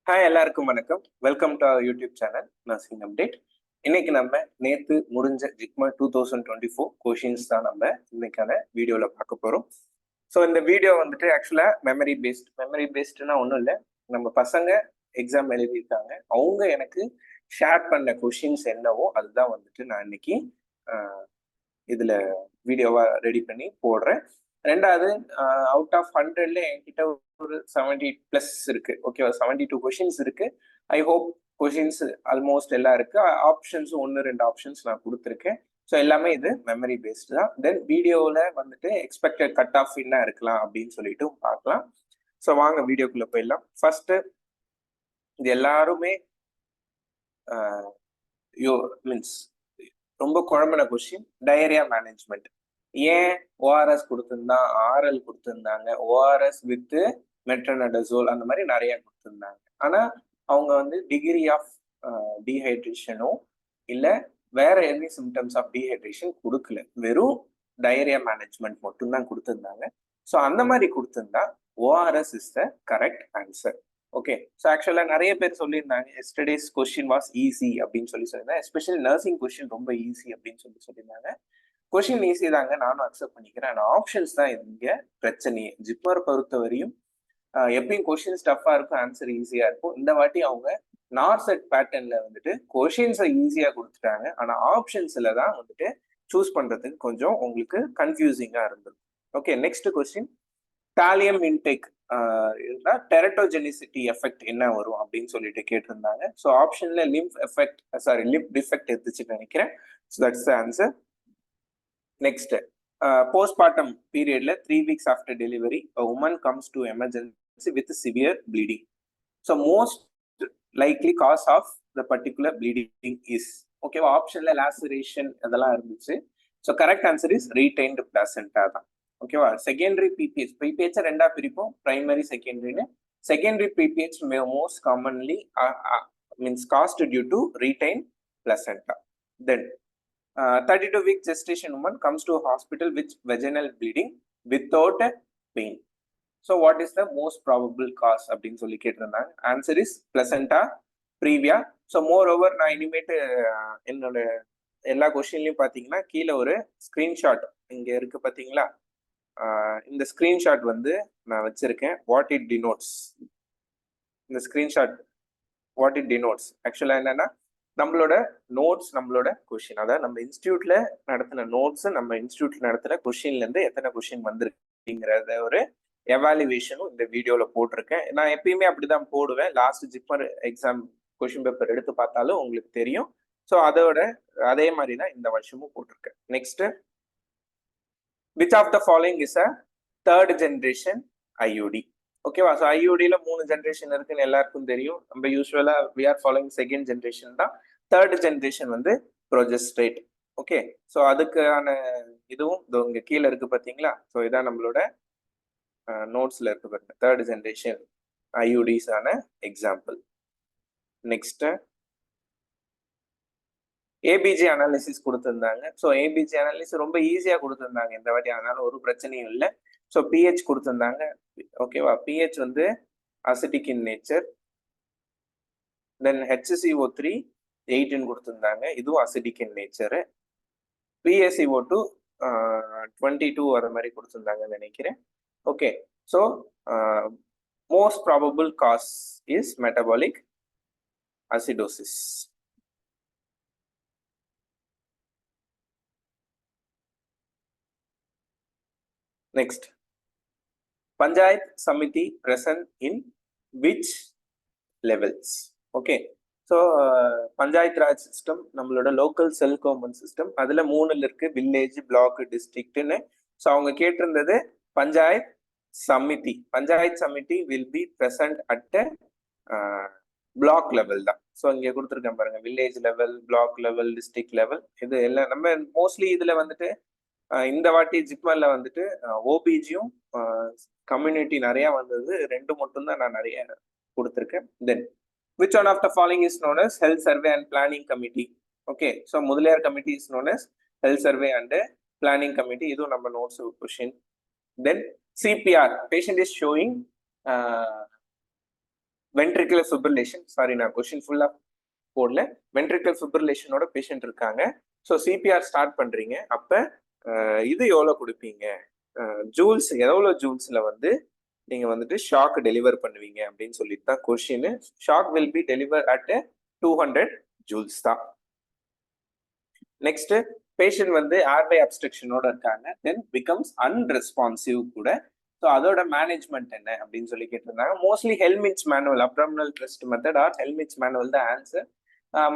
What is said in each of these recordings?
Hi, எல்லாருக்கும் வணக்கம். Welcome to our YouTube channel nursing update. இன்னைக்கு நம்ம நேத்து முடிஞ்ச ஜிக்மா 2024 கொஷின்ஸ் தான் நம்ம இன்னைக்கான வீடியோல பார்க்க போறோம். ஸோ இந்த வீடியோ வந்துட்டு ஆக்சுவலா மெமரி பேஸ்டுனா ஒன்றும் இல்லை. நம்ம பசங்க எக்ஸாம் எழுதியிருக்காங்க, அவங்க எனக்கு ஷேர் பண்ண கொஷின்ஸ் என்னவோ அதுதான் வந்துட்டு நான் இன்னைக்கு இதுல வீடியோவா ரெடி பண்ணி போடுறேன். ரெண்டாவது, அவுட் ஆஃப் 100ல என்கிட்ட ஒரு 70+ இருக்கு. ஓகேவா, 72 கொஷின்ஸ் இருக்கு. ஐ ஹோப் கொஷின்ஸ் ஆல்மோஸ்ட் எல்லாம் இருக்கு. ஆப்ஷன்ஸ் 1-2 ஆப்ஷன்ஸ் நான் கொடுத்துருக்கேன். ஸோ எல்லாமே இது மெமரி பேஸ்டு தான். தென் வீடியோவில் வந்துட்டு எக்ஸ்பெக்டட் கட் ஆஃப் என்ன இருக்கலாம் அப்படின்னு சொல்லிட்டு பார்க்கலாம். ஸோ வாங்க வீடியோக்குள்ள போயிடலாம். ஃபர்ஸ்ட், இது எல்லாருமே மீன்ஸ் ரொம்ப குழம்பின கொஸ்டின், டயரியா மேனேஜ்மெண்ட். ஏன் ஓஆர்எஸ் கொடுத்துருந்தா, ஆர்எல் கொடுத்துருந்தாங்க, ஓஆர்எஸ் வித் மெட்ரனடசோல் அந்த மாதிரி நிறைய கொடுத்துருந்தாங்க. ஆனா அவங்க வந்து டிகிரி ஆஃப் டீஹைட்ரேஷனோ இல்ல வேற எனி சிம்டம்ஸ் ஆஃப் டீஹைட்ரேஷன் கொடுக்கல, வெறும் டயரியா மேனேஜ்மெண்ட் மட்டும்தான் கொடுத்துருந்தாங்க. ஸோ அந்த மாதிரி கொடுத்துருந்தா ORS is the correct answer. Okay, so ஆக்சுவலாக நிறைய பேர் சொல்லியிருந்தாங்க எஸ்டர்டேஸ் கொஸ்டின் வாஸ் ஈஸி அப்படின்னு சொல்லியிருந்தாங்க. எஸ்பெஷலி நர்சிங் கொஸ்டின் ரொம்ப ஈஸி அப்படின்னு சொல்லியிருந்தாங்க. கொஸ்டின் ஈஸி தாங்க, நானும் அக்செப்ட் பண்ணிக்கிறேன். ஆனால் ஆப்ஷன்ஸ் தான் இங்க பிரச்சனையே. ஜிப்மர் பொறுத்த வரையும் எப்பயும் கொஸ்டின் ஸ்டஃபா இருக்கும், ஆன்சர் ஈஸியா இருக்கும். இந்த வாட்டி அவங்க நார்செட் பேட்டர்ன்ல வந்துட்டு கொஸ்டின்ஸை ஈஸியா கொடுத்துட்டாங்க. ஆனா ஆப்ஷன்ஸ்ல தான் வந்துட்டு சூஸ் பண்றதுக்கு கொஞ்சம் உங்களுக்கு கன்ஃபியூசிங்கா இருந்தது. Okay, next question, thallium intake teratogenicity effect என்ன வரும் அப்படின்னு சொல்லிட்டு கேட்டிருந்தாங்க. ஸோ ஆப்ஷன்ல லிம்ப் டிஃபெக்ட் இருந்துச்சுன்னு நினைக்கிறேன். So that's the answer. Next, postpartum periodல 3 weeks after delivery a woman comes to emergency with severe bleeding. So most likely cause of the particular bleeding is, ஓகேவா, ஆப்ஷன்ல லாசரேஷன் அதெல்லாம் இருந்துச்சு. So correct answer is retained placenta தான். ஓகேவா, secondary PPH ரெண்டா பிரிப்போம், primary செகண்டரின்னு. Secondary PPH most commonly means cause due to retain placenta. Then 32-week gestation woman comes to a hospital with vaginal bleeding without pain. So what is the most probable cause அப்படின்னு சொல்லி கேட்டிருந்தாங்க. Answer is placenta previa. So moreover நான் இனிமேட்டு என்னோட எல்லா கொஸ்டின்லையும் பார்த்தீங்கன்னா கீழே ஒரு ஸ்க்ரீன்ஷாட் இங்கே இருக்கு பார்த்தீங்களா, இந்த ஸ்க்ரீன்ஷாட் வந்து நான் வச்சிருக்கேன். வாட் இட் டினோட்ஸ், இந்த ஸ்க்ரீன்ஷாட் வாட் இட் டினோட்ஸ் ஆக்சுவலாக என்னன்னா நம்மளோட நோட்ஸ், நம்மளோட கொஸ்டின், அதாவது நம்ம இன்ஸ்டியூட்ல நடத்தின நோட்ஸ், நம்ம இன்ஸ்டியூட்ல நடத்தின கொஸ்டின்ல இருந்து எத்தனை கொஸ்டின் வந்திருக்குங்கிறத ஒரு எவாலுவேஷனும் இந்த வீடியோல போட்டிருக்கேன். நான் எப்பயுமே அப்படிதான் போடுவேன். Last JIPMER exam question paper எடுத்து பார்த்தாலும் உங்களுக்கு தெரியும். ஸோ அதே மாதிரி தான் இந்த வருஷமும் போட்டிருக்கேன். Next, which of the following is a third generation IUD. ஓகேவா, ஸோ ஐயூடியில் 3 ஜென்ரேஷன் இருக்குன்னு எல்லாருக்கும் தெரியும். நம்ம யூஸ்வலா we are following second generation தான். தேர்ட் ஜென்ரேஷன் வந்து ப்ரோஜெஸ்ட்ரேட். ஓகே, ஸோ அதுக்கான இதுவும் இங்க கீழே இருக்கு பார்த்தீங்களா. ஸோ இதான் நம்மளோட நோட்ஸ்ல இருக்கு பாருங்க, தேர்ட் ஜென்ரேஷன் ஐயூடிஸ் ஆன எக்ஸாம்பிள். நெக்ஸ்ட், ஏபிஜி அனாலிசிஸ் கொடுத்துருந்தாங்க. ஸோ ஏபிஜி அனாலிசிஸ் ரொம்ப ஈஸியாக கொடுத்துருந்தாங்க இந்த வாட்டி, அதனால ஒரு பிரச்சனையும் இல்லை. ஸோ பிஹெச் கொடுத்துருந்தாங்க. ஓகேவா, பிஹெச் வந்து acetic in nature. Then HCO3 8 கொடுத்துருந்தாங்க, இதுவும் அசிட்டிக் இன் நேச்சரு. PaCO2 22 வர மாதிரி கொடுத்துருந்தாங்கன்னு நினைக்கிறேன். Okay, so most probable cause is metabolic acidosis. Next, panchayat samiti present in which levels? Okay, so panchayat raj system நம்மளோட லோக்கல் செல் கவர்மெண்ட் சிஸ்டம், அதுல 3 இருக்கு, வில்லேஜ், பிளாக், டிஸ்ட்ரிக்ட்னு. ஸோ அவங்க கேட்டிருந்தது panchayat samiti. Panchayat samiti will be present at block level தான். ஸோ இங்க கொடுத்துருக்கேன் பாருங்க, village level, block level, district level. இது எல்லாம் நம்ம மோஸ்ட்லி இதுல வந்துட்டு இந்த வாட்டி ஜிப்மர்ல வந்துட்டு ஓபிஜியும் கம்யூனிட்டி நிறைய வந்தது, 2 மட்டும் தான் நான் நிறைய கொடுத்துருக்கேன். தென் which one of the following is known as health survey and planning committee? Okay, so Mudaliar committee is known as health survey and planning committee. இதுவும் நம்ம notes question. Then CPR, patient is showing ventricular fibrillation, sorry நான் question ஃபுல்லா போடல. Ventricular ஃபிப்ரிலேஷனோட patient இருக்காங்க. So CPR start பண்றீங்க. அப்ப இது எவ்வளவு கொடுப்பீங்க, ஜூல்ஸ் எவ்வளோ ஜூல்ஸ்ல வந்து நீங்க வந்துட்டு ஷாக் டெலிவர் பண்ணுவீங்க அப்படின்னு சொல்லிட்டு தான் question. Shock will be deliver at 200 joules தான். நெக்ஸ்ட், பேஷண்ட் வந்து ஏர்வே அப்ஸ்ட்ரக்ஷனோட இருக்காங்க, தென் பிகம்ஸ் அன்ரெஸ்பான்சிவ் கூட. ஸோ அதோட மேனேஜ்மெண்ட் என்ன அப்படின்னு சொல்லி கேட்டிருந்தாங்க. Mostly Heimlich manoeuvre, abdominal thrust method or Heimlich manoeuvre தான் ஆன்சர்.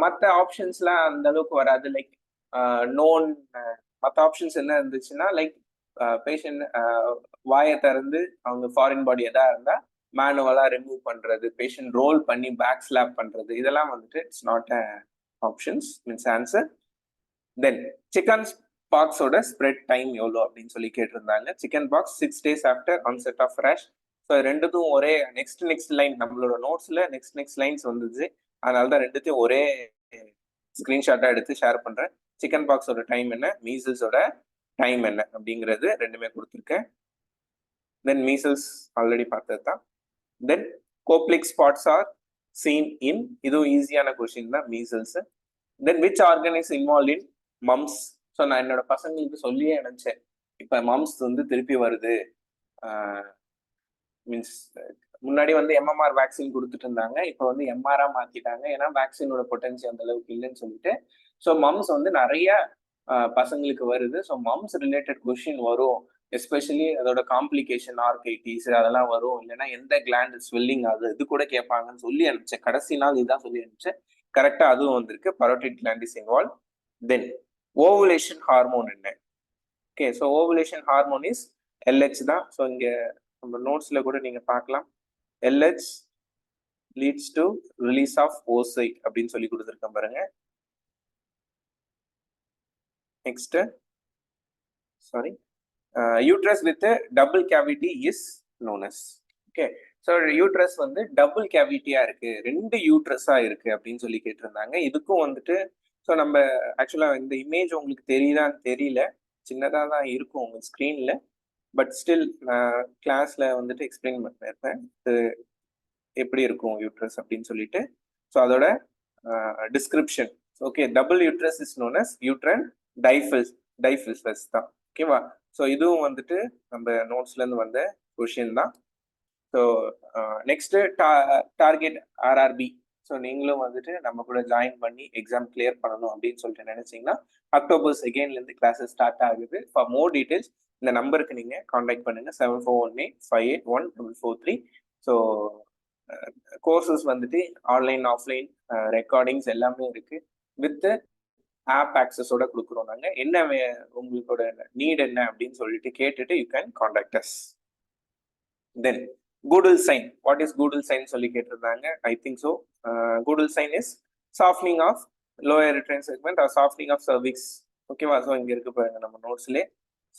மற்ற ஆப்ஷன்ஸ்லாம் அந்த அளவுக்கு வராது. லைக் நோன் மற்ற ஆப்ஷன்ஸ் என்ன இருந்துச்சுன்னா, லைக் பேஷண்ட் வாயை திறந்து அவங்க ஃபாரின் பாடி எதாவது இருந்தால் மேனுவலா ரிமூவ் பண்றது, பேஷண்ட் ரோல் பண்ணி பேக் ஸ்லாப் பண்றது, இதெல்லாம் வந்துட்டு it's not a options, means answer. Then chicken பாக்ஸோட ஸ்ப்ரெட் டைம் எவ்வளோ அப்படின்னு சொல்லி கேட்டிருந்தாங்க. Chicken pox 6 days after onset of rash. So ரெண்டுத்தும் ஒரே நெக்ஸ்ட் லைன் நம்மளோட நோட்ஸ்ல நெக்ஸ்ட் லைன்ஸ் வந்துச்சு. அதனால தான் ரெண்டுத்தையும் ஒரே ஸ்கிரீன்ஷாட்டா எடுத்து ஷேர் பண்றேன். சிக்கன் பாக்ஸோட டைம் என்ன, மீசல்ஸோட டைம் என்ன அப்படிங்கிறது ரெண்டுமே கொடுத்துருக்கேன். தென் மீசல்ஸ் ஆல்ரெடி பார்த்தது தான். தென் கோப்ளிக் ஸ்பாட்ஸ் ஆர் சீன் இன், இதுவும் ஈஸியான கொஸ்டின் தான், measles. Then which organ is involve in mumps. So நான் என்னோட பசங்களுக்கு சொல்லியே நினைச்சேன், இப்போ மம்ஸ் வந்து திருப்பி வருது, மீன்ஸ் முன்னாடி வந்து எம்எம்ஆர் வேக்சின் கொடுத்துட்டு இருந்தாங்க, இப்போ வந்து எம்ஆர்ஆ மாத்திட்டாங்க, ஏன்னா வேக்சினோட பொட்டன்சி அந்த அளவுக்கு இல்லைன்னு சொல்லிட்டு. ஸோ மம்ஸ் வந்து நிறைய பசங்களுக்கு வருது. ஸோ மம்ஸ் ரிலேட்டட் கொஸ்டின் வரும், எஸ்பெஷலி அதோட காம்ப்ளிகேஷன் ஆர்கைட்டிஸ் அதெல்லாம் வரும், இல்லைன்னா எந்த கிளாண்ட் ஸ்வெல்லிங் ஆகுது இது கூட கேட்பாங்கன்னு சொல்லி அனுப்பிச்சேன். கடைசி நாள் இதான் சொல்லி அனுப்பிச்சேன், கரெக்டா அதுவும் வந்திருக்கு. Parotid gland is involve. Then ovulation hormone என்ன? Okay, so ovulation hormone is LH தான். ஸோ இங்க நம்ம நோட்ஸ்ல கூட நீங்க பார்க்கலாம், LH leads to release of oocyte அப்படின்னு சொல்லி கொடுத்துருக்கேன் பாருங்க. Next, sorry, uterus with double cavity is known as. Okay, so uterus வந்து டபுள் கேவிட்டியா இருக்கு, 2 யூட்ரஸா இருக்கு அப்படின்னு சொல்லி கேட்டிருந்தாங்க. இதுக்கும் வந்துட்டு ஸோ நம்ம ஆக்சுவலா இந்த இமேஜ் உங்களுக்கு தெரியுதான்னு தெரியல, சின்னதாக தான் இருக்கும் உங்க ஸ்க்ரீன்ல, பட் ஸ்டில் நான் கிளாஸ்ல வந்துட்டு எக்ஸ்பிளைன் பண்ணிருப்பேன் எப்படி இருக்கும் யூட்ரஸ் அப்படின்னு சொல்லிட்டு. ஸோ அதோட description. Okay, double uterus is known as uterus didelphys தான். ஓகேவா? ஸோ இதுவும் வந்துட்டு நம்ம நோட்ஸ்ல இருந்து வந்த கொஷின் தான். So next target RRB. So நீங்களும் வந்துட்டு நம்ம கூட ஜாயின் பண்ணி எக்ஸாம் கிளியர் பண்ணணும் அப்படின்னு சொல்லிட்டு நினைச்சீங்கன்னா October 2nd இருந்து கிளாஸஸ் ஸ்டார்ட் ஆகுது. ஃபார் மோர் டீடைல்ஸ் இந்த நம்பருக்கு நீங்க கான்டாக்ட் பண்ணுங்க, 7418581443. ஸோ கோர்சஸ் வந்துட்டு ஆன்லைன் ஆஃப்லைன் ரெக்கார்டிங்ஸ் எல்லாமே இருக்கு, வித் ஆப் ஆக்சஸோட கொடுக்குறோம் நாங்க. என்ன உங்களோட நீட் என்ன அப்படின்னு சொல்லிட்டு கேட்டுட்டு you can contact us. Then Goodell sign, what is Goodell sign சொல்லி கேட்டிருந்தாங்க. I think so Goodell sign is softening of lower uterine segment or softening of cervix. ஓகேவா? ஸோ இங்க இருக்கு பாருங்க நம்ம நோட்ஸ்லேயே,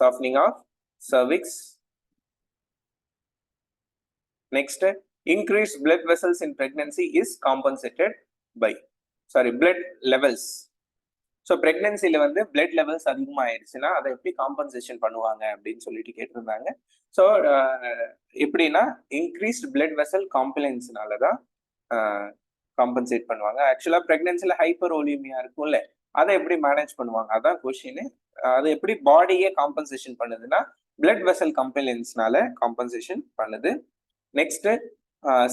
softening of cervix. Next, increased blood vessels in pregnancy is compensated by, blood levels. So ப்ரெக்னன்சில வந்து blood levels அதிகமாகிடுச்சுன்னா அதை எப்படி காம்பன்சேஷன் பண்ணுவாங்க அப்படின்னு சொல்லிட்டு கேட்டிருந்தாங்க. ஸோ எப்படின்னா இன்க்ரீஸ்ட் பிளட் வெசல் காம்ப்ளைன்ஸ்னால தான் காம்பன்சேட் பண்ணுவாங்க. ஆக்சுவலாக ப்ரெக்னன்சில ஹைப்பர் ஓலிமியா இருக்கும்ல, அதை எப்படி மேனேஜ் பண்ணுவாங்க அதான் கொஸ்டின். அது எப்படி பாடியே காம்பன்சேஷன் பண்ணுதுன்னா பிளட் வெசல் கம்ப்ளைன்ஸ்னால காம்பன்சேஷன் பண்ணுது. நெக்ஸ்ட்,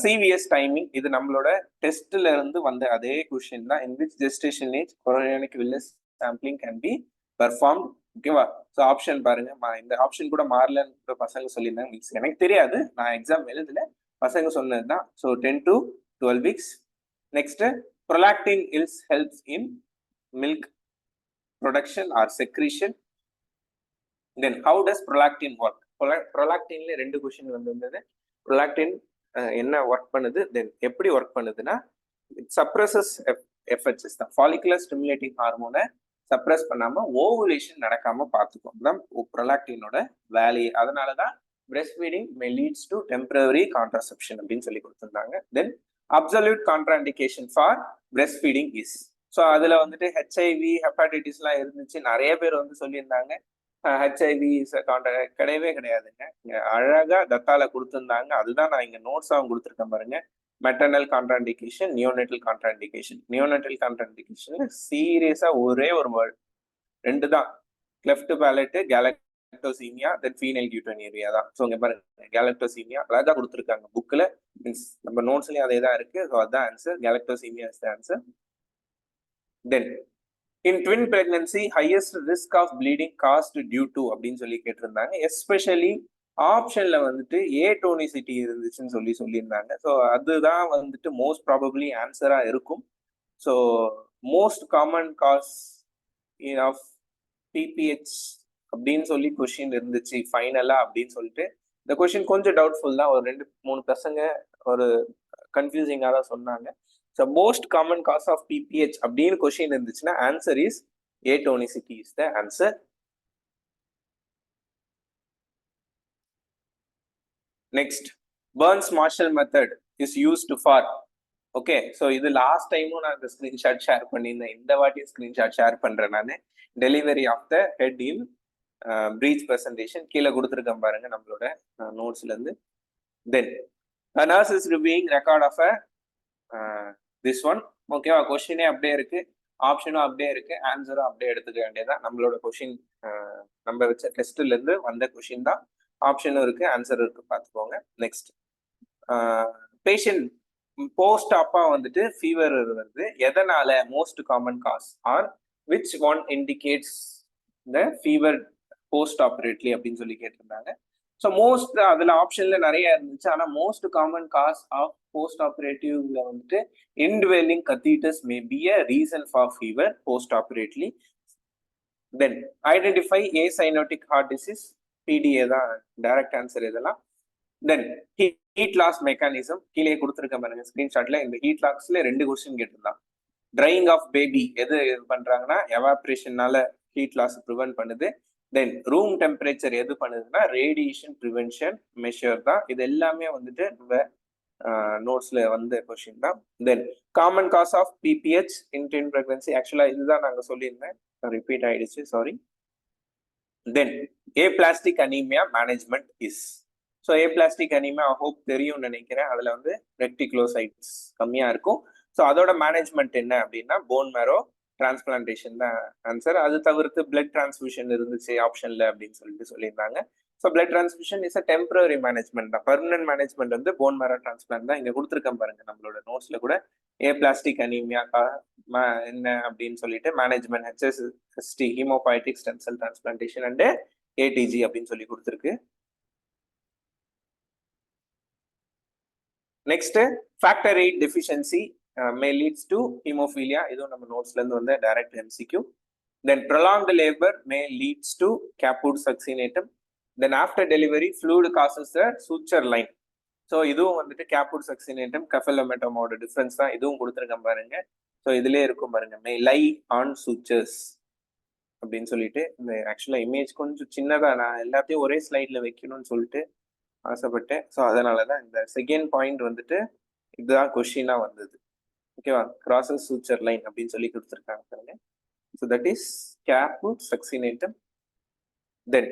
சிவிஎஸ் டைமிங், இது நம்மளோட டெஸ்ட்ல இருந்து வந்த அதே கொஸ்டின் தான். In which gestation age கொரோனிக் villus sampling can be perform. ஓகேவா? ஸோ ஆப்ஷன் பாருங்க, இந்த ஆப்ஷன் கூட மாறலன்னு பசங்க சொல்லியிருந்தாங்க, மீன்ஸ் எனக்கு தெரியாது, நான் எக்ஸாம் எழுதல, பசங்க சொன்னது தான். So 10 to 12 weeks. Next, prolactin helps in milk production or secretion. Then how does prolactin work? ப்ரொலாக்டின்ல 2 கொஸ்டின் வந்திருந்தது. ப்ரொலாக்டின் என்ன ஒர்க் பண்ணுது, தென் எப்படி ஒர்க் பண்ணுதுன்னா சப்ரஸஸ் எஃப்ஹெச்எஸ் தான், ஃபாலிகுலர் ஸ்டிமுலேட்டிங் ஹார்மோனை சப்ரஸ் பண்ணாம ஓவுலேஷன் நடக்காம பார்த்துக்கும் தான் ப்ரொலாக்டினோட வேலையை. அதனாலதான் breast feeding may leads to temporary contraception அப்படின்னு சொல்லி கொடுத்துருந்தாங்க. Then absolute contraindication for breast feeding is. So அதுல வந்துட்டு ஹெச்ஐவி ஹெப்பாட்டிட்டிஸ்லாம் இருந்துச்சு, நிறைய பேர் வந்து சொல்லியிருந்தாங்க. ஹெச்ஐவி கிடையவே கிடையாதுங்க, அழகா தத்தால கொடுத்துருந்தாங்க. அதுதான் நான் இங்க நோட்ஸாகவும் கொடுத்துருக்கேன் பாருங்க. Maternal contraindication, neonatal contraindication. Neonatal contraindication சீரியஸா ஒரே ஒரு வேர்ட், 2 தான், கிளெஃப்ட் பேலட், கேலக்டோசீமியா, தென் ஃபீனைல் கியூட்டோனியூரியா தான். ஸோ இங்க பாருங்க, கேலக்டோசீமியா அதான் கொடுத்துருக்காங்க புக்ல, மீன்ஸ் நம்ம நோட்ஸ்லயும் அதே தான் இருக்கு. ஸோ அதான் answer, galactosemia is the answer. Then in twin pregnancy highest risk of bleeding caused due to அப்படின்னு சொல்லி கேட்டிருந்தாங்க. எஸ்பெஷலி ஆப்ஷன்ல வந்துட்டு ஏடோனிசிட்டி இருந்துச்சுன்னு சொல்லியிருந்தாங்க. ஸோ அதுதான் வந்துட்டு மோஸ்ட் ப்ராபப்ளி ஆன்சரா இருக்கும். So most common cause of PPH அப்படின்னு சொல்லி கொஸ்டின் இருந்துச்சு ஃபைனலா அப்படின்னு சொல்லிட்டு. இந்த கொஸ்டின் கொஞ்சம் டவுட்ஃபுல் தான், ஒரு 2-3 பசங்க ஒரு கன்ஃபியூசிங்கா தான் சொன்னாங்க. So most common cause of PPH அப்படின்னு கொஸ்டின் இருந்துச்சுன்னா answer is atonicity is the answer. Next, Burns Marshall method is used for. Okay, so இது லாஸ்ட் டைமும் நான் இந்த ஸ்கிரீன்ஷாட் ஷேர் பண்ணியிருந்தேன், இந்த வாட்டியும் ஸ்கிரீன்ஷாட் ஷேர் பண்றேன் நான். Delivery of the head in breech presentation கீழே கொடுத்துருக்கேன் பாருங்க நம்மளோட நோட்ஸ்ல இருந்து. Then nurse is reviewing record of this one. ஓகேவா, கொஸ்டினே அப்படியே இருக்கு, ஆப்ஷனும் அப்படியே இருக்கு, ஆன்சரும் அப்படியே எடுத்துக்க வேண்டியதான். நம்மளோட கொஸ்டின் நம்ம வச்ச டெஸ்ட்ல இருந்து வந்த கொஸ்டின் தான், ஆப்ஷனும் இருக்கு, ஆன்சர் இருக்கு, பார்த்துக்கோங்க. நெக்ஸ்ட், பேஷண்ட் போஸ்ட் ஆப்பா வந்துட்டு ஃபீவர் வருது, எதனால? Most common cause or which one indicates the fever post operatively சொல்லி கேட்டிருந்தாங்க. ஸோ மோஸ்ட் அதுல ஆப்ஷன்ல நிறைய இருந்துச்சு, ஆனா most common cause of post ஆப்ரேட்டிவ்ல வந்துட்டு indwelling catheters may be a reason for fever post operatively. Then identify acyanotic heart disease, PDA தான் டைரக்ட் ஆன்சர் இதெல்லாம். தென் ஹீட் லாஸ் மெக்கானிசம் கீழே கொடுத்துருக்க பாருங்க ஸ்கிரீன்ஷாட்ல. இந்த ஹீட் லாஸ்ல 2 கொஸ்டின் கேட்டிருந்தான். ட்ரையிங் ஆஃப் பேபி எது பண்றாங்கன்னா எவாப்ரேஷனால ஹீட் லாஸ் ப்ரிவென்ட் பண்ணுது. தென் ரூம் டெம்பரேச்சர் எது பண்ணுதுன்னா ரேடியேஷன் ப்ரிவென்ஷன் மெஷர் தான். இது எல்லாமே வந்துட்டு நம்ம நோட்ஸ்ல வந்த கொஸ்டின் தான். Then common cause of PPH in twin pregnancy, actually இதுதான் நாங்க சொல்லியிருந்தேன், ரிப்பீட் ஆயிடுச்சு, sorry. Then aplastic anaemia management is. So aplastic anaemia hope தெரியும்னு நினைக்கிறேன், அதுல வந்து ரெக்டிகுலோசைட்ஸ் கம்மியா இருக்கும். ஸோ அதோட மேனேஜ்மெண்ட் என்ன அப்படின்னா போன் மேரோ டிரான்ஸ்பிளான்டேஷன் தான் ஆன்சர். அது தவிர்த்து பிளட் டிரான்ஸ்ஃபியூஷன் இருந்துச்சு ஆப்ஷன்ல அப்படின்னு சொல்லியிருந்தாங்க. So blood transfusion is a temporary management தான். பர்மனன்ட் மேனேஜ்மெண்ட் வந்து போன் மேரோ டிரான்ஸ்பிளான்ட் தான். இங்க கொடுத்துருக்கேன் பாருங்க நம்மளோட நோட்ஸ்ல கூட, ஏபிளாஸ்டிக் அனீமியா என்ன அப்படின்னு சொல்லிட்டு management HSST haemopoietic stem cell transplantation and ATG அப்படின்னு சொல்லி கொடுத்துருக்கு. Next, factor 8 deficiency may leads to haemophilia, இதுவும் நம்ம நோட்ஸ்ல இருந்து வந்து direct MCQ. Then prolonged labor may leads to caput succinatum. Then after delivery fluid causes a suture line. So இதுவும் வந்துட்டு caput succinatum cephalometomோட டிஃபரன்ஸ் தான், இதுவும் கொடுத்துருக்கேன் பாருங்க. ஸோ இதுலயே இருக்கும் பாருங்க, may lie on sutures அப்படின்னு சொல்லிட்டு. இந்த ஆக்சுவலா இமேஜ் கொஞ்சம் சின்னதா, நான் எல்லாத்தையும் ஒரே ஸ்லைட்ல வைக்கணும்னு சொல்லிட்டு ஆசைப்பட்டேன். ஸோ அதனாலதான் இந்த செகண்ட் பாயிண்ட் வந்துட்டு இதுதான் கொஸ்டினா வந்தது. ஓகேவா, crosses suture line அப்படின்னு சொல்லி கொடுத்துருக்காங்க பாருங்க. So that is caput succinatum. Then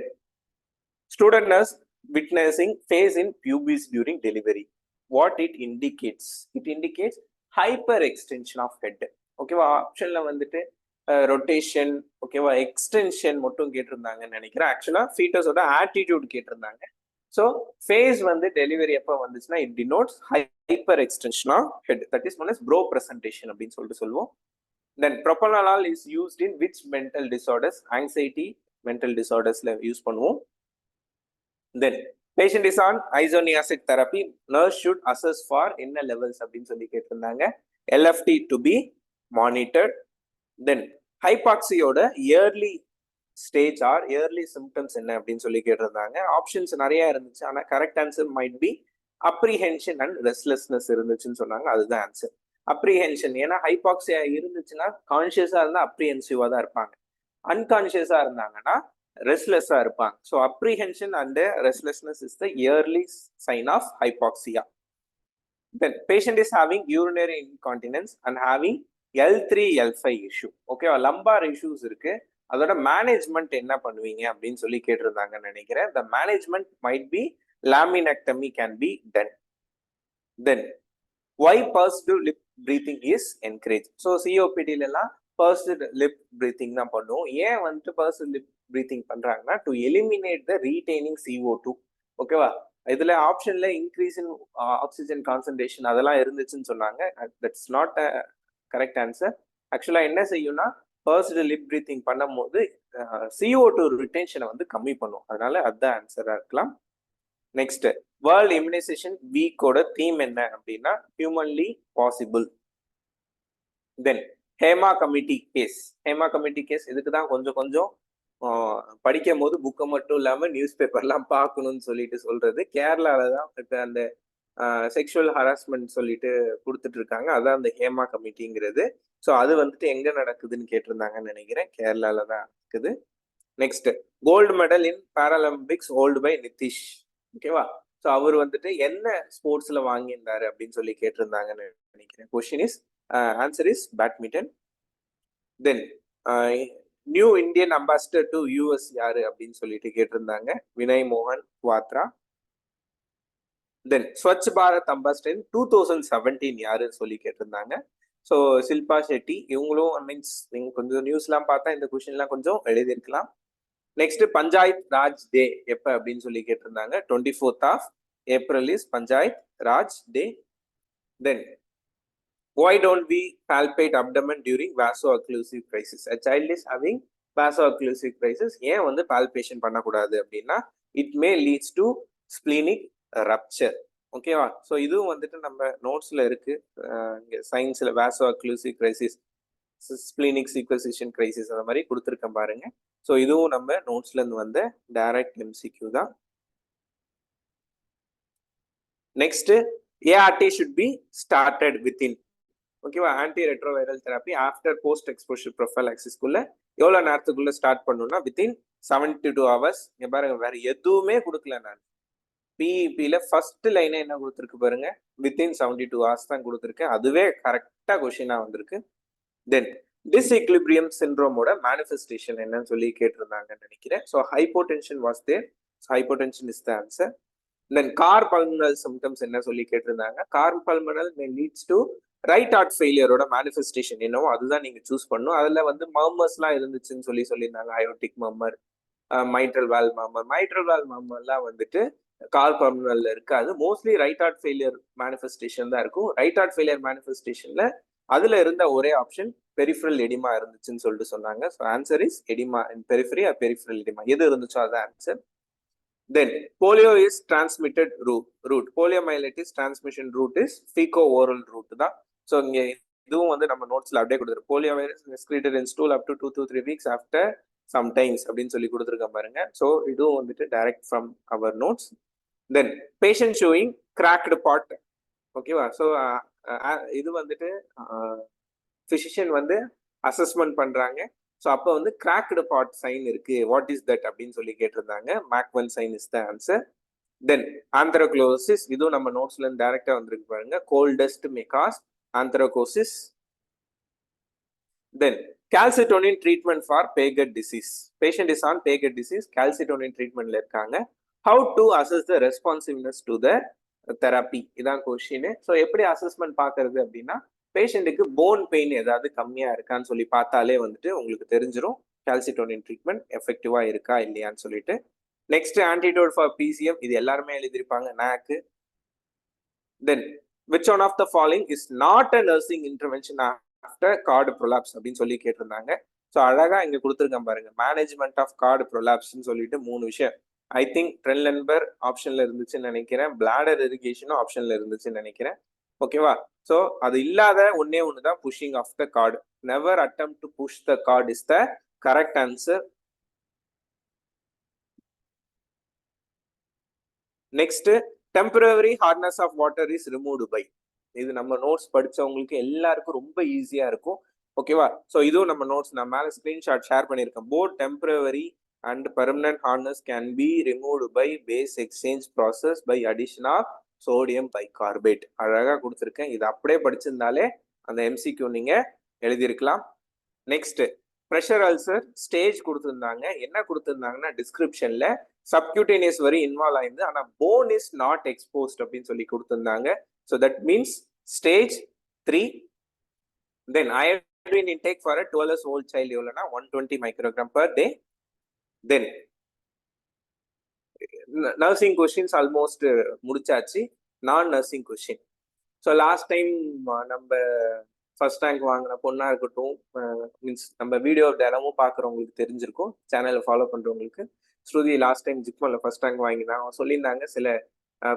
student nurse witnessing phase in pubis during delivery. What it indicates? It indicates hyperextension of head. ஓகேவா, ஆப்ஷன்ல வந்துட்டு ரொட்டேஷன், ஓகேவா, எக்ஸ்டென்ஷன் மட்டும் கேட்டிருந்தாங்கன்னு நினைக்கிறேன். ஆக்சுவலா ஃபீட்டஸோட ஆட்டிடியூட் கேட்டிருந்தாங்க. ஸோ ஃபேஸ் வந்து டெலிவரி எப்போ வந்துச்சுன்னா it denotes hyper extension of head, that is known as brow presentation அப்படின்னு சொல்லிட்டு சொல்லுவோம். Then propranolol is used in which mental disorders? Anxiety mental disorders la use பண்ணுவோம். Then patient is on isoniazid therapy, nurse should assess for என்ன levels அப்படின்னு சொல்லி கேட்டிருந்தாங்க. LFT to be monitored. Then hypoxia-யோட early stage or early symptoms என்ன அப்படின்னு சொல்லி கேட்டிருந்தாங்க. Options நிறைய இருந்துச்சு, ஆனா correct answer might be apprehension and restlessness இருந்துச்சுன்னு சொன்னாங்க, அதுதான் ஆன்சர். அப்ரிஹென்ஷன், ஏன்னா ஹைபாக்சியா இருந்துச்சுன்னா கான்சியஸா இருந்தா அப்ரிஹென்சிவா தான் இருப்பாங்க, அன்கான்சியஸா இருந்தாங்கன்னா ரெஸ்ட்லெஸ்ஸா இருப்பாங்க. So apprehension and restlessness is the early sign of hypoxia. Then patient is having urinary incontinence and having L3 L5 issue. ஓகேவா, லம்பார் இஷ்யூஸ் இருக்கு, அதோட மேனேஜ்மெண்ட் என்ன பண்ணுவீங்க அப்படின்னு சொல்லி கேட்டிருந்தாங்கன்னு நினைக்கிறேன். The management might be laminectomy can be done. Then why pursed lip breathing is encouraged. So சிஓபிடில எல்லாம் pursed lip breathing தான் பண்ணுவோம். ஏன் வந்துட்டு pursed lip breathing பண்றாங்கன்னா to eliminate the retaining CO2. ஓகேவா? இதுல ஆப்ஷன்ல இன்க்ரீஸ் இன் ஆக்சிஜன் கான்சன்ட்ரேஷன் அதெல்லாம் இருந்துச்சுன்னு சொன்னாங்க. That's not a correct answer. ஆக்சுவலா என்ன செய்யும்னா pursed lip breathing பண்ணும்போது CO2 ரிட்டென்ஷனை வந்து கம்மி பண்ணும். அதனால அதுதான் ஆன்சரா இருக்கலாம். நெக்ஸ்ட், வேர்ல்ட் இம்யூனைசேஷன் வீக்கோட தீம் என்ன அப்படின்னா ஹியூமன்லி பாசிபிள். தென் ஹேமா கமிட்டி கேஸ் இதுக்கு தான் கொஞ்சம் படிக்கும் போது புக்கை மட்டும் இல்லாம நியூஸ் பேப்பர்லாம் பார்க்கணும்னு சொல்லிட்டு சொல்றது. கேரளால தான் இப்போ அந்த செக்ஷுவல் ஹராஸ்மெண்ட் சொல்லிட்டு கொடுத்துட்டு இருக்காங்க. அதான் அந்த ஹேமா கமிட்டிங்கிறது. ஸோ அது வந்துட்டு எங்க நடக்குதுன்னு கேட்டிருந்தாங்கன்னு நினைக்கிறேன். கேரளால தான் இருக்குது. Next, gold medal in Paralympics hold by Nitish. ஓகேவா? ஸோ அவர் வந்துட்டு என்ன ஸ்போர்ட்ஸ்ல வாங்கியிருந்தாரு அப்படின்னு சொல்லி கேட்டிருந்தாங்கன்னு நினைக்கிறேன். Question is answer is badminton. Then new Indian ambassador to US யாரு அப்படின்னு சொல்லிட்டு கேட்டிருந்தாங்க. வினய் மோகன் குவாத்ரா. தென் ஸ்வச் பாரத் அம்பாசிடர் 2017 யாருன்னு சொல்லி கேட்டிருந்தாங்க. ஸோ ஷில்பா ஷெட்டி. இவங்களும் மீன்ஸ் நீங்க கொஞ்சம் நியூஸ்லாம் பார்த்தா இந்த கொஸ்டின்லாம் கொஞ்சம் எழுதியிருக்கலாம். நெக்ஸ்ட், பஞ்சாயத் ராஜ் டே எப்ப அப்படின்னு சொல்லி கேட்டிருந்தாங்க. 24th April is panchayat Raj day. Then why don't we palpate abdomen during vaso-occlusive crisis? A child is having vaso-occlusive crisis. ஏன் வந்து palpation பண்ணக்கூடாது அப்படின்னா it may leads to splenic rupture. ஓகேவா? ஸோ இதுவும் வந்துட்டு நம்ம நோட்ஸ்ல இருக்கு. சயின்ஸ்ல vaso-occlusive crisis, splenic sequestration crisis அந்த மாதிரி கொடுத்துருக்கேன் பாருங்க. ஸோ இதுவும் நம்ம நோட்ஸ்ல இருந்து வந்த டைரக்ட் MCQ தான். Next, ART should be started within. ஓகேவா? Anti retroviral therapy after post exposure ப்ரொஃபைலாக்சிஸ்க்குள்ள எவ்வளோ நேரத்துக்குள்ள ஸ்டார்ட் பண்ணணும்னா வித்தின் 72 hours. இங்க பாருங்க, வேற எதுவுமே கொடுக்கல. நான் பிஇபியில ஃபர்ஸ்ட் லைனே என்ன கொடுத்துருக்கு பாருங்க, வித்தின் 72 hours தான் கொடுத்துருக்கேன். அதுவே கரெக்டா கொஸ்டினா வந்திருக்கு. தென் டிஸ்இக்லிபிரியம் சிண்ட்ரோமோட மேனிஃபெஸ்டேஷன் என்னன்னு சொல்லி கேட்டிருந்தாங்கன்னு நினைக்கிறேன். So hypotension was there. Hypotension is the answer. Then cor pulmonale symptoms என்ன சொல்லி கேட்டிருந்தாங்க. Cor pulmonale may leads to right heart ஃபெயிலியரோட மேனிஃபெஸ்டேஷன் என்னவோ அதுதான் நீங்க சூஸ் பண்ணணும். அதுல வந்து மர்மர்ஸ்லாம் இருந்துச்சுன்னு சொல்லியிருந்தாங்க. அயோட்டிக் மர்மர், மைட்ரல் வால் மர்மர்லாம் வந்துட்டு கார்பல்மனல்ல இருக்காது. Mostly right heart failure manifestation தான் இருக்கும். ரைட் ஹார்ட் ஃபெயிலியர் மேனிஃபெஸ்டேஷன்ல அதுல இருந்த ஒரே ஆப்ஷன் பெரிஃபரல் எடிமா இருந்துச்சுன்னு சொல்லிட்டு சொன்னாங்க. So answer is oedema in periphery or peripheral oedema. எது இருந்துச்சோ அதான் answer. Then polio is transmitted route. Poliomyelitis transmission route is feco-oral route தான். ஸோ இங்க இதுவும் வந்து நம்ம நோட்ஸ்ல அப்படியே கொடுத்துருக்கோம். Polio virus excreted in stool up to 2 to 3 weeks after some times அப்படின்னு சொல்லி கொடுத்துருக்கேன் பாருங்க. ஸோ இதுவும் வந்துட்டு direct from our notes. Then patient showing cracked pot. ஓகேவா? ஸோ இது வந்துட்டு ஃபிசிஷியன் வந்து அசஸ்மெண்ட் பண்றாங்க. ஸோ அப்போ வந்து கிராக்டு பாட் சைன் இருக்கு. வாட் இஸ் தட் அப்படின்னு சொல்லி கேட்டிருந்தாங்க. மேக்வன் சைன் இஸ் த ஆன்சர். தென் ஆந்த்ரோக்ளோசிஸ், இதுவும் நம்ம நோட்ஸ்ல இருந்து டைரக்டா வந்திருக்கு பாருங்க. Coldest May cos anthracosis. Then calcitonin treatment for Paget disease. Patient is on Paget disease, calcitonin treatment la irukanga. How to assess the responsiveness to the therapy? இதான் question. So எப்படி assessment பார்க்கறது அப்படின்னா பேஷண்ட்டுக்கு போன் பெயின் ஏதாவது கம்மியா இருக்கான்னு சொல்லி பார்த்தாலே வந்துட்டு உங்களுக்கு தெரிஞ்சிடும் கால்சிட்டோனின் ட்ரீட்மெண்ட் எஃபெக்டிவா இருக்கா இல்லையான்னு சொல்லிட்டு. நெக்ஸ்ட், ஆன்டிடோட் ஃபார் PCM, இது எல்லாருமே எழுதியிருப்பாங்க, நாக்கு. தென் which one of the following is not a nursing intervention after cord prolapse அப்படின்னு சொல்லி கேட்டிருந்தாங்க. ஸோ அழகா இங்க கொடுத்துருக்கேன் பாருங்க. மேனேஜ்மெண்ட் ஆஃப் கார்டு ப்ரொலாப்ஸ்ன்னு சொல்லிட்டு 3 விஷயம். ஐ திங்க் ட்ரென்லன்பர் ஆப்ஷன்ல இருந்துச்சுன்னு நினைக்கிறேன். பிளாடர் இரிகேஷனும் ஆப்ஷன்ல இருந்துச்சுன்னு நினைக்கிறேன். ஓகேவா? ஸோ அது இல்லாத ஒன்னே ஒண்ணுதான் pushing of the cord. Never attempt to push the cord is the correct answer. Next, temporary hardness of water is removed by. இது நம்ம நோட்ஸ் படிச்சவங்களுக்கு எல்லாருக்கும் ரொம்ப ஈஸியா இருக்கும். ஓகேவா? ஸோ இதுவும் நம்ம நோட்ஸ் நான் மேலே ஸ்கிரீன்ஷாட் ஷேர் பண்ணியிருக்கேன். Both temporary and permanent hardness can be removed by base exchange process by addition of sodium bicarbonate. அழகா கொடுத்துருக்கேன். இது அப்படியே படிச்சிருந்தாலே அந்த MCQ நீங்க எழுதியிருக்கலாம். நெக்ஸ்ட், ப்ரெஷர் அல்சர் ஸ்டேஜ் கொடுத்துருந்தாங்க. என்ன கொடுத்துருந்தாங்கன்னா டிஸ்கிரிப்ஷன்ல சப்கியூட்டேனியஸ் வரி இன்வால்வ் ஆயிருந்து, ஆனா போன் இஸ் நாட் எக்ஸ்போஸ்ட் அப்படின்னு சொல்லி கொடுத்துருந்தாங்க. So that means Stage 3. Then iodine intake for a 12 years old child எவ்வளோனா 120 microgram per day. Then nursing questions almost முடிச்சாச்சு. நான் nursing question. So last time நம்ம ஃபர்ஸ்ட் ரேங்க் வாங்கின பொண்ணா இருக்கட்டும், மீன்ஸ் நம்ம வீடியோ தினமும் பார்க்குறவங்களுக்கு தெரிஞ்சிருக்கும், சேனலை ஃபாலோ பண்ணுறவங்களுக்கு. ஸ்ருதி லாஸ்ட் டைம் ஜிக்மல்ல ஃபர்ஸ்ட் ரேங்க் வாங்கினா அவங்க சொல்லியிருந்தாங்க சில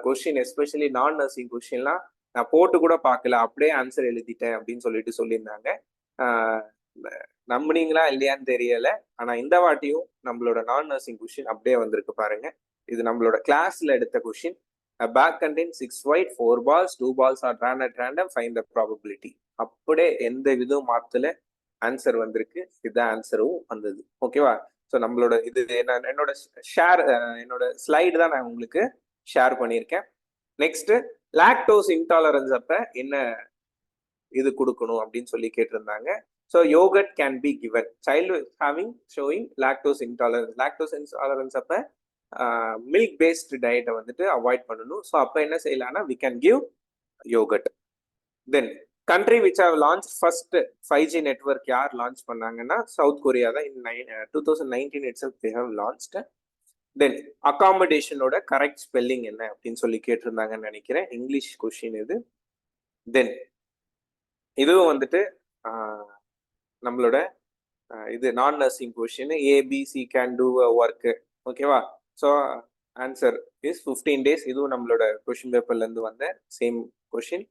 கொஸ்டின், எஸ்பெஷலி நான் நர்சிங் கொஸ்டின்லாம் நான் போட்டு கூட பார்க்கல, அப்படியே ஆன்சர் எழுதிட்டேன் அப்படின்னு சொல்லியிருந்தாங்க. நம்பினீங்களா இல்லையான்னு தெரியல, ஆனா இந்த வாட்டியும் நம்மளோட நான் நர்சிங் கொஸ்டின் அப்படியே வந்திருக்கு பாருங்க. இது நம்மளோட கிளாஸ்ல எடுத்த question. A bag contains 6 white, 4 balls, 2 balls are drawn at random, find the probability. அப்படியே எந்த விதம் மாத்தல ஆன்சர் வந்திருக்கு. இதுதான் ஆன்சரும் வந்தது. ஓகேவா? ஸோ நம்மளோட இது என்னோட ஷேர், என்னோட ஸ்லைடு தான் நான் உங்களுக்கு ஷேர் பண்ணியிருக்கேன். நெக்ஸ்ட் லாக்டோஸ் இன்டாலரன்ஸ் அப்ப என்ன இது கொடுக்கணும் அப்படின்னு சொல்லி கேட்டிருந்தாங்க. So yoghurt can be given child having showing lactose intolerance. Lactose intolerance அப்ப மில்க் பேஸ்ட் டயட்டை வந்துட்டு அவாய்ட் பண்ணணும். ஸோ அப்போ என்ன செய்யலாம்னா we can give yoghurt. Then country which have launch first 5G network யார் லான்ச் பண்ணாங்கன்னா சவுத் கொரியா தான். In 2019 itself they have launched. தென் அகாமடேஷனோட கரெக்ட் ஸ்பெல்லிங் என்ன அப்படின்னு சொல்லி கேட்டிருந்தாங்கன்னு நினைக்கிறேன். இங்கிலீஷ் கொஸ்டின் இது. தென் இதுவும் வந்துட்டு நம்மளோட இது நான் nursing question. ABC can do work. ஓகேவா? So answer is 15 days. இதுவும் நம்மளோட கொஸ்டின் பேப்பர்ல இருந்து வந்த same question.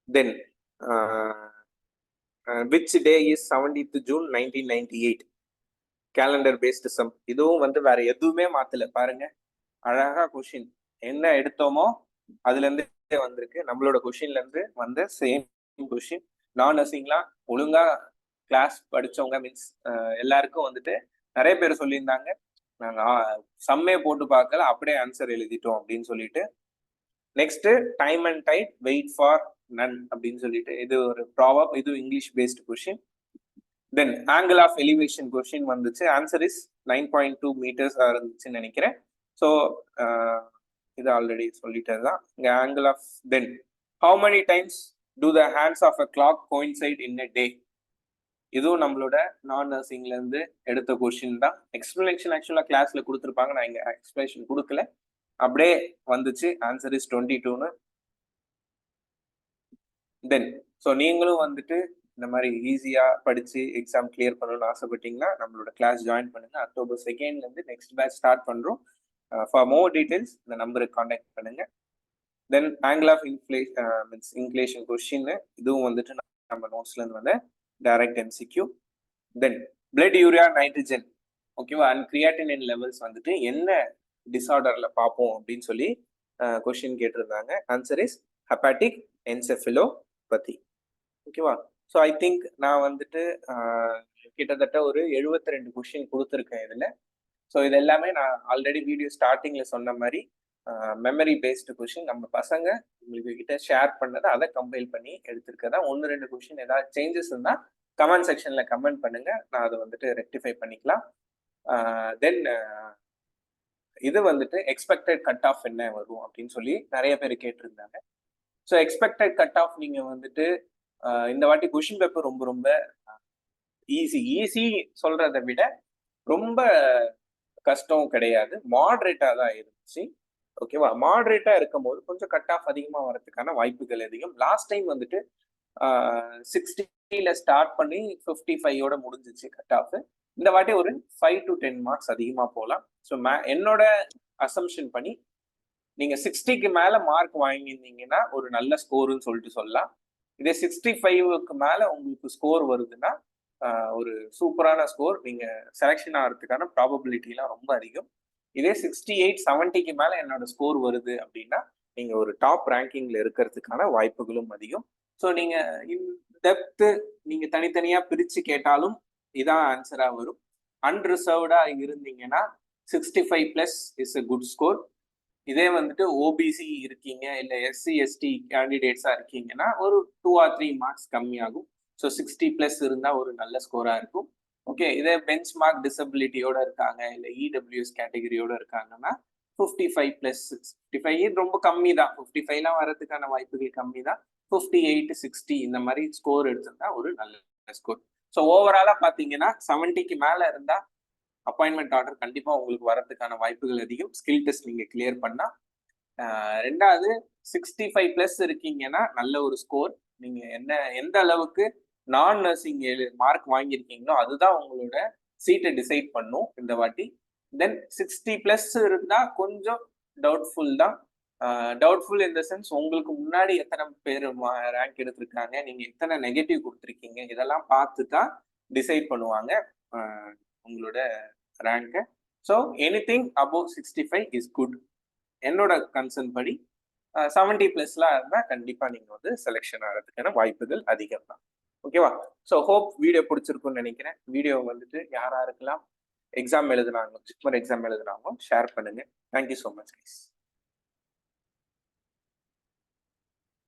Then which day is 17th June 1998 calendar based sum. இதுவும் வந்து வேற எதுவுமே மாத்தல பாருங்க, அழகா கொஸ்டின் என்ன எடுத்தோமோ அதுல இருந்து வந்திருக்கு. நம்மளோட கொஸ்டின்ல இருந்து வந்த சேம் கொஸ்டின். நான் நர்சிங்லாம் ஒழுங்கா கிளாஸ் படிச்சவங்க மீன்ஸ் எல்லாருக்கும் வந்துட்டு நிறைய பேர் சொல்லியிருந்தாங்க நாங்க சம்மே போட்டு பார்க்கல, அப்படியே ஆன்சர் எழுதிட்டோம் அப்படின்னு சொல்லிட்டு. Next time and tide wait for none அப்படின்னு சொல்லிட்டு இது ஒரு ப்ராவர்ப். இது English based question. Then angle of elevation question வந்துச்சு. ஆன்சர் இஸ் 9.2 meters இருந்துச்சுன்னு நினைக்கிறேன். ஸோ இது ஆல்ரெடி சொல்லிட்டது தான் இங்க angle of. Then how many times do the hands of a clock coincide in a day. இதுவும் நம்மளோட நான் நர்சிங்ல இருந்து எடுத்த கொஸ்டின் தான். எக்ஸ்பிளனேஷன் ஆக்சுவலா கிளாஸ்ல கொடுத்துருப்பாங்க, நான் இங்க எக்ஸ்பிளனேஷன் கொடுக்கல, அப்படியே வந்துச்சு. Answer is 22. தென் ஸோ நீங்களும் வந்துட்டு இந்த மாதிரி ஈஸியா படிச்சு எக்ஸாம் கிளியர் பண்ணணும்னு ஆசைப்பட்டீங்கன்னா நம்மளோட கிளாஸ் ஜாயின் பண்ணுங்க. October 2nd இருந்து நெக்ஸ்ட் பேட்ச் ஸ்டார்ட் பண்றோம். ஃபார் மோர் டீடைல்ஸ் இந்த நம்பருக்கு கான்டாக்ட் பண்ணுங்க. Then angle of means inflation question இதுவும் வந்துட்டு நம்ம நோட்ஸ்ல இருந்து வந்து direct MCQ. Then blood urea nitrogen ஓகேவா அண்ட் கிரியாட்டினின் லெவல்ஸ் வந்துட்டு என்ன டிசார்டர்ல பார்ப்போம் அப்படின்னு சொல்லி கொஸ்டின் கேட்டிருந்தாங்க. Answer is hepatic encephalopathy. ஓகேவா? ஸோ ஐ திங்க் நான் வந்துட்டு கிட்டத்தட்ட ஒரு 72 கொஸ்டின் கொடுத்துருக்கேன் இதுல. ஸோ இது எல்லாமே நான் ஆல்ரெடி வீடியோ ஸ்டார்டிங்ல சொன்ன மாதிரி மெமரி பேஸ்டு கொஸ்டின். நம்ம பசங்க உங்களுக்கு கிட்ட ஷேர் பண்ணதை அதை கம்பைல் பண்ணி எடுத்திருக்கதா. 1-2 கொஸ்டின் ஏதாவது சேஞ்சஸ் இருந்தா கமெண்ட் செக்ஷன்ல கமெண்ட் பண்ணுங்க, நான் அதை வந்துட்டு ரெக்டிஃபை பண்ணிக்கலாம். தென் இது வந்துட்டு எக்ஸ்பெக்டட் கட் ஆஃப் என்ன வரும் அப்படின்னு சொல்லி நிறைய பேர் கேட்டிருந்தாங்க. ஸோ எக்ஸ்பெக்டட் கட் ஆஃப் நீங்க வந்துட்டு இந்த வாட்டி கொஸ்டின் பேப்பர் ரொம்ப ரொம்ப ஈஸி சொல்றதை விட ரொம்ப கஷ்டம் கிடையாது, மாடரேட்டா தான் இருந்துச்சு. ஓகேவா? மாடரேட்டா இருக்கும் போது கொஞ்சம் கட் ஆஃப் அதிகமா வரதுக்கான வாய்ப்புகள் அதிகம். லாஸ்ட் டைம் வந்துட்டு 60ல ஸ்டார்ட் பண்ணி 55ஓட முடிஞ்சிச்சு கட் ஆஃப். இந்த வாட்டி ஒரு 5 to 10 marks அதிகமா போகலாம். ஸோ என்னோட அசம்ஷன் பண்ணி நீங்க 60க்கு மேல மார்க் வாங்கியிருந்தீங்கன்னா ஒரு நல்ல ஸ்கோர்னு சொல்லிட்டு சொல்லலாம். இதே 65க்கு மேல உங்களுக்கு ஸ்கோர் வருதுன்னா ஒரு சூப்பரான ஸ்கோர், நீங்க செலெக்ஷன் ஆகிறதுக்கான ப்ராபபிலிட்டிலாம் ரொம்ப அதிகம். இதே 68-70க்கு மேல என்னோட ஸ்கோர் வருது அப்படின்னா நீங்க ஒரு டாப் ரேங்கிங்ல இருக்கிறதுக்கான வாய்ப்புகளும் அதிகம். ஸோ நீங்க டெப்த்து நீங்க தனித்தனியா பிரிச்சு கேட்டாலும் இதான் ஆன்சரா வரும். அன்ரிசர்வ்டா இருந்தீங்கன்னா 65+ இஸ் a குட் ஸ்கோர். இதே வந்துட்டு ஓபிசி இருக்கீங்க இல்ல SC/ST கேண்டிடேட்ஸா இருக்கீங்கன்னா ஒரு 2 or 3 marks கம்மியாகும். ஸோ 60+ இருந்தா ஒரு நல்ல ஸ்கோரா இருக்கும். ஓகே, இதே பெஞ்ச் மார்க் டிசபிலிட்டியோட இருக்காங்க இல்ல EWS கேட்டகரியோட இருக்காங்கன்னா 55+. 55 ரொம்ப கம்மி தான், 55லாம் வரதுக்கான வாய்ப்புகள் கம்மி தான். 58, 60 இந்த மாதிரி ஸ்கோர் எடுத்திருந்தா ஒரு நல்ல ஸ்கோர். ஸோ ஓவராலா பாத்தீங்கன்னா 70க்கு மேல இருந்தா அப்பாயின்மெண்ட் ஆர்டர் கண்டிப்பா உங்களுக்கு வரதுக்கான வாய்ப்புகள் அதிகம். ஸ்கில் டெஸ்ட் நீங்க கிளியர் பண்ணா. ரெண்டாவது 65+ இருக்கீங்கன்னா நல்ல ஒரு ஸ்கோர். நீங்க எந்த அளவுக்கு நான் நர்சிங் மார்க் வாங்கியிருக்கீங்களோ அதுதான் உங்களோட சீட்டை டிசைட் பண்ணும் இந்த வாட்டி. தென் 60+ இருந்தா கொஞ்சம் டவுட்ஃபுல் தான். டவுட்ஃபுல் இன் த சென்ஸ் உங்களுக்கு முன்னாடி எத்தனை பேர் ரேங்க் எடுத்திருக்காங்க, நீங்க எத்தனை நெகட்டிவ் கொடுத்துருக்கீங்க, இதெல்லாம் பார்த்து தான் டிசைட் பண்ணுவாங்க உங்களோட ரேங்கை. So anything above 65 is good. என்னோட கன்சர்ன் படி 70+லாம் இருந்தா கண்டிப்பா நீங்க வந்து செலெக்ஷன் ஆகிறதுக்கான வாய்ப்புகள் அதிகம் தான். ஓகேவா? ஸோ ஹோப் வீடியோ பிடிச்சிருக்கும்னு நினைக்கிறேன். வீடியோ வந்துட்டு யாரா இருக்கலாம் எக்ஸாம் எழுதுனாங்க, எக்ஸாம் எழுதுனாங்க ஷேர் பண்ணுங்க. Thank you so much guys.